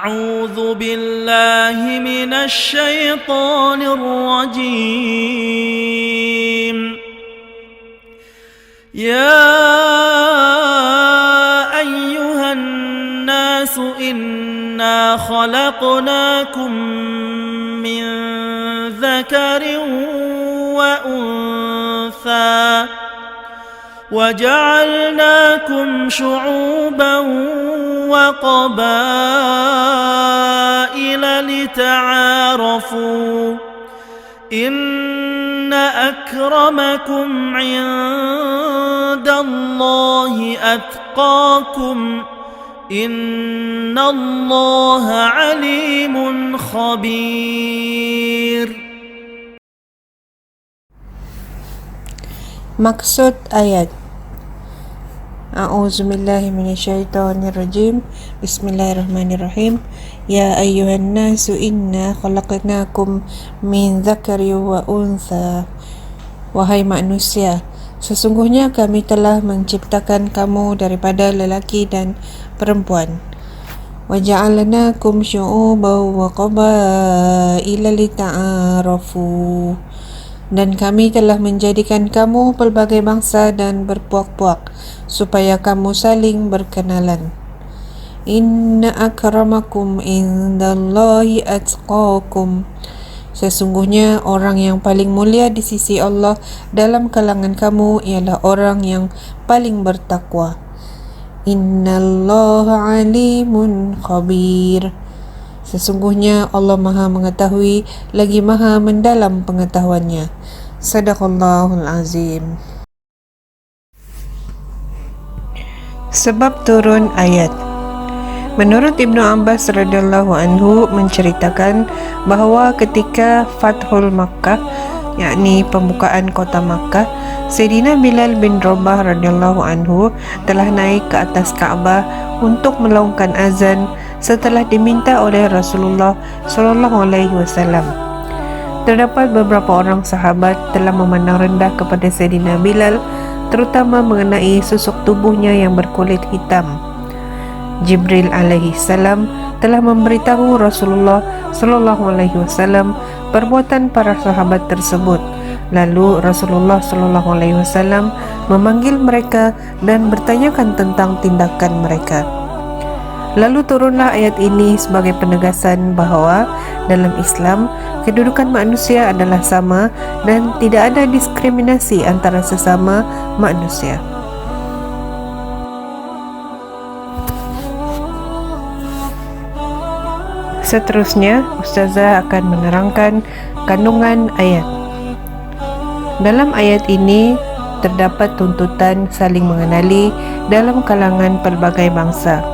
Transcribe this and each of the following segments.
أعوذ بالله من الشيطان الرجيم. يا أيها الناس إنا خلقناكم من ذكر وأنثى وجعلناكم شعوبا وقبائل لتعارفوا إن أكرمكم عند الله أتقاكم إن الله عليم خبير. Maksud ayat. A'udzubillahi minasyaitonirrajim. Bismillahirrahmanirrahim. Ya ayyuhan nasu inna khalaqnakum min dzakari wa untha. Wahai manusia, sesungguhnya kami telah menciptakan kamu daripada lelaki dan perempuan. Wa ja'alnakum syu'uban wa qabaila lita'arafu. Dan kami telah menjadikan kamu pelbagai bangsa dan berpuak-puak supaya kamu saling berkenalan. Inna akramakum indallahi atqakum. Sesungguhnya orang yang paling mulia di sisi Allah dalam kalangan kamu ialah orang yang paling bertakwa. Innallaha alimun khabir. Sesungguhnya Allah Maha mengetahui lagi Maha mendalam pengetahuannya. Sadaqallahul Azim. Sebab turun ayat. Menurut Ibnu Abbas radhiyallahu anhu menceritakan bahawa ketika Fathul Makkah, yakni pembukaan kota Makkah, Sayyidina Bilal bin Rabah radhiyallahu anhu telah naik ke atas Kaabah untuk melaungkan azan setelah diminta oleh Rasulullah sallallahu alaihi wasallam. Terdapat beberapa orang sahabat telah memandang rendah kepada Sayyidina Bilal, terutama mengenai susuk tubuhnya yang berkulit hitam. Jibril alaihi salam telah memberitahu Rasulullah sallallahu alaihi wasallam perbuatan para sahabat tersebut. Lalu Rasulullah sallallahu alaihi wasallam memanggil mereka dan bertanyakan tentang tindakan mereka. Lalu turunlah ayat ini sebagai penegasan bahawa dalam Islam kedudukan manusia adalah sama dan tidak ada diskriminasi antara sesama manusia. Seterusnya, Ustazah akan menerangkan kandungan ayat. Dalam ayat ini terdapat tuntutan saling mengenali dalam kalangan pelbagai bangsa.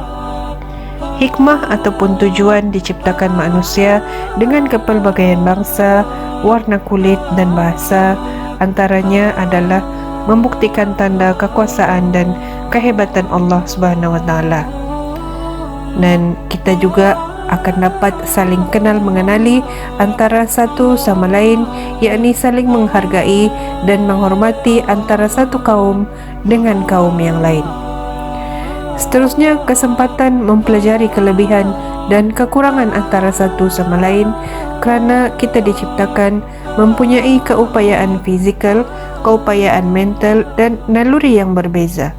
Hikmah ataupun tujuan diciptakan manusia dengan kepelbagaian bangsa, warna kulit dan bahasa antaranya adalah membuktikan tanda kekuasaan dan kehebatan Allah Subhanahu wa taala. Dan kita juga akan dapat saling kenal mengenali antara satu sama lain, yakni saling menghargai dan menghormati antara satu kaum dengan kaum yang lain. Seterusnya, kesempatan mempelajari kelebihan dan kekurangan antara satu sama lain kerana kita diciptakan mempunyai keupayaan fizikal, keupayaan mental dan naluri yang berbeza.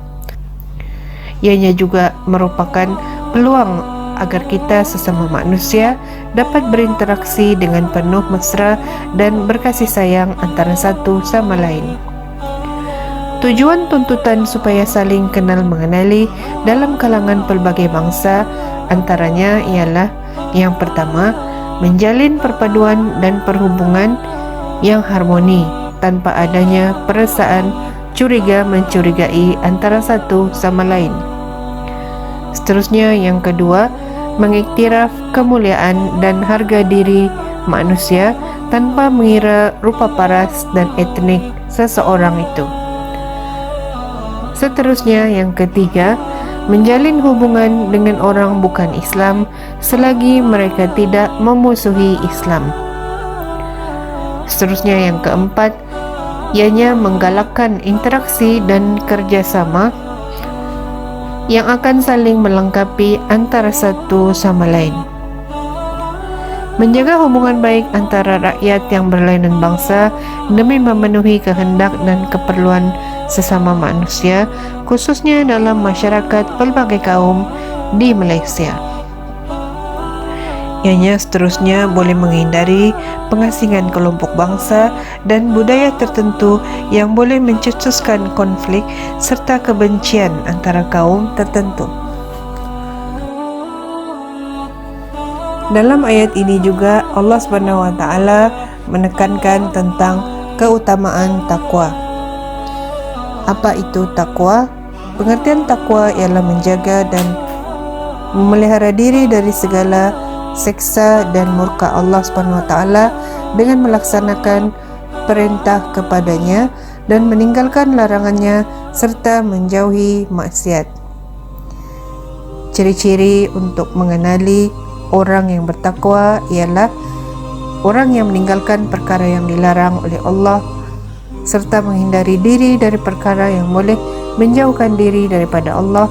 Ianya juga merupakan peluang agar kita sesama manusia dapat berinteraksi dengan penuh mesra dan berkasih sayang antara satu sama lain. Tujuan tuntutan supaya saling kenal mengenali dalam kalangan pelbagai bangsa antaranya ialah yang pertama, menjalin perpaduan dan perhubungan yang harmoni tanpa adanya perasaan curiga mencurigai antara satu sama lain. Seterusnya yang kedua, mengiktiraf kemuliaan dan harga diri manusia tanpa mengira rupa paras dan etnik seseorang itu. Seterusnya yang ketiga, menjalin hubungan dengan orang bukan Islam selagi mereka tidak memusuhi Islam. Seterusnya yang keempat, ianya menggalakkan interaksi dan kerjasama yang akan saling melengkapi antara satu sama lain. menjaga hubungan baik antara rakyat yang berlainan bangsa demi memenuhi kehendak dan keperluan sesama manusia, khususnya dalam masyarakat pelbagai kaum di Malaysia. Ianya seterusnya boleh menghindari pengasingan kelompok bangsa dan budaya tertentu yang boleh mencetuskan konflik serta kebencian antara kaum tertentu. Dalam ayat ini juga Allah SWT menekankan tentang keutamaan takwa. Apa itu takwa? Pengertian takwa ialah menjaga dan memelihara diri dari segala siksa dan murka Allah SWT dengan melaksanakan perintah kepadanya dan meninggalkan larangannya serta menjauhi maksiat. Ciri-ciri untuk mengenali orang yang bertakwa ialah orang yang meninggalkan perkara yang dilarang oleh Allah serta menghindari diri dari perkara yang boleh menjauhkan diri daripada Allah,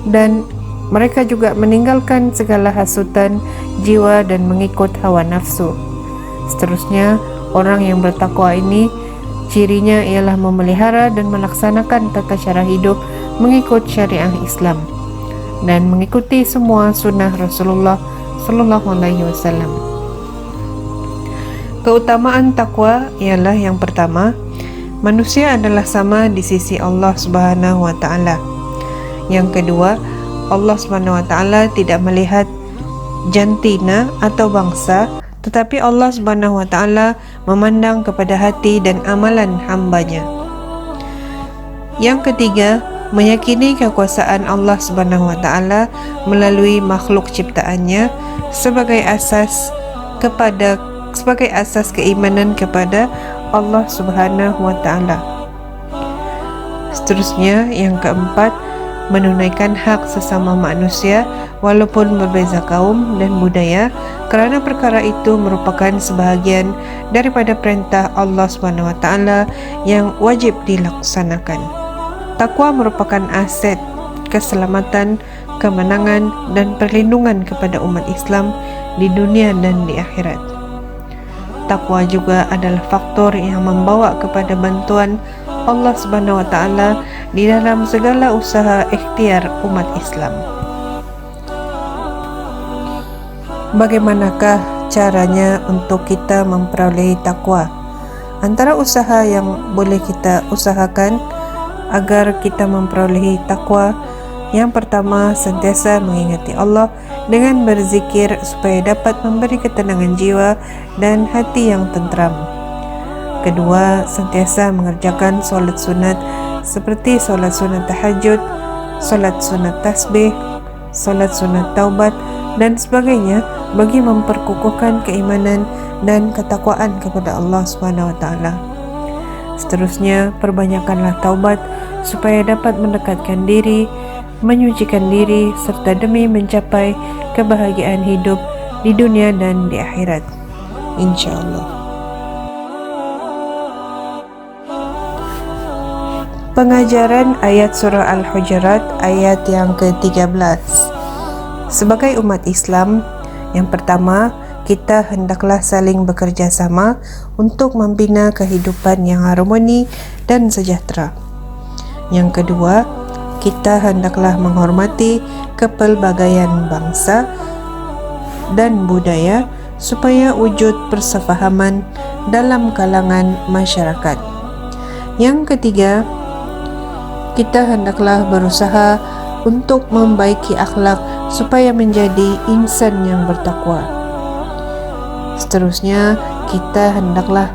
dan mereka juga meninggalkan segala hasutan jiwa dan mengikut hawa nafsu. Seterusnya, orang yang bertakwa ini cirinya ialah memelihara dan melaksanakan tata cara hidup mengikut syariah Islam dan mengikuti semua sunnah Rasulullah sallallahu alaihi wasallam. Keutamaan takwa ialah yang pertama, manusia adalah sama di sisi Allah Subhanahu wa taala. Yang kedua, Allah SWT tidak melihat jantina atau bangsa, tetapi Allah SWT memandang kepada hati dan amalan hambanya. Yang ketiga, meyakini kekuasaan Allah SWT melalui makhluk ciptaannya sebagai asas keimanan kepada Allah Subhanahu wa taala. Seterusnya, yang keempat, menunaikan hak sesama manusia walaupun berbeza kaum dan budaya, kerana perkara itu merupakan sebahagian daripada perintah Allah SWT yang wajib dilaksanakan. Takwa merupakan aset, keselamatan, kemenangan dan perlindungan kepada umat Islam di dunia dan di akhirat. Takwa juga adalah faktor yang membawa kepada bantuan Allah Subhanahu wa taala di dalam segala usaha ikhtiar umat Islam. Bagaimanakah caranya untuk kita memperolehi takwa? Antara usaha yang boleh kita usahakan agar kita memperolehi takwa, yang pertama, sentiasa mengingati Allah dengan berzikir supaya dapat memberi ketenangan jiwa dan hati yang tentram. Kedua, sentiasa mengerjakan solat sunat seperti solat sunat tahajud, solat sunat tasbih, solat sunat taubat dan sebagainya bagi memperkukuhkan keimanan dan ketakwaan kepada Allah SWT. Seterusnya, perbanyakkanlah taubat supaya dapat mendekatkan diri, menyucikan diri serta demi mencapai kebahagiaan hidup di dunia dan di akhirat, insya-Allah. Pengajaran ayat surah Al-Hujurat ayat yang ke-13. Sebagai umat Islam, yang pertama, kita hendaklah saling bekerja sama untuk membina kehidupan yang harmoni dan sejahtera. Yang kedua, kita hendaklah menghormati kepelbagaian bangsa dan budaya supaya wujud persefahaman dalam kalangan masyarakat. Yang ketiga, kita hendaklah berusaha untuk membaiki akhlak supaya menjadi insan yang bertakwa. Seterusnya, kita hendaklah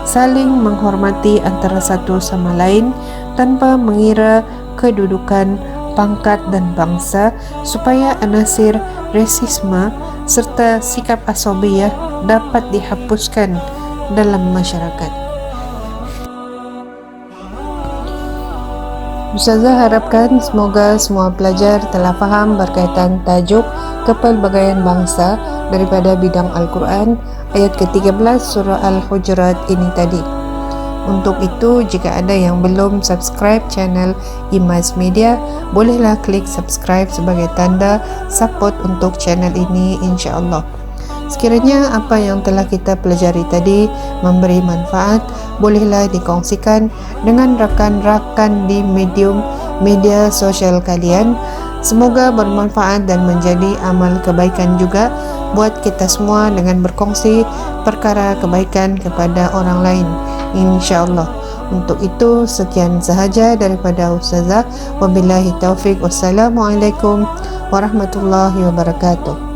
saling menghormati antara satu sama lain tanpa mengira kedudukan, pangkat dan bangsa supaya anasir rasisme serta sikap asabiyah dapat dihapuskan dalam masyarakat. Ustazah harapkan semoga semua pelajar telah faham berkaitan tajuk kepelbagaian bangsa daripada bidang Al-Quran ayat ke-13 surah Al-Hujurat ini tadi. Untuk itu, jika ada yang belum subscribe channel Imaz Media, bolehlah klik subscribe sebagai tanda support untuk channel ini, insya-Allah. Sekiranya apa yang telah kita pelajari tadi memberi manfaat, bolehlah dikongsikan dengan rakan-rakan di media sosial kalian. Semoga bermanfaat dan menjadi amal kebaikan juga buat kita semua dengan berkongsi perkara kebaikan kepada orang lain, insya-Allah. Untuk itu sekian sahaja daripada Ustazah. Wabillahi taufik. Wassalamualaikum warahmatullahi wabarakatuh.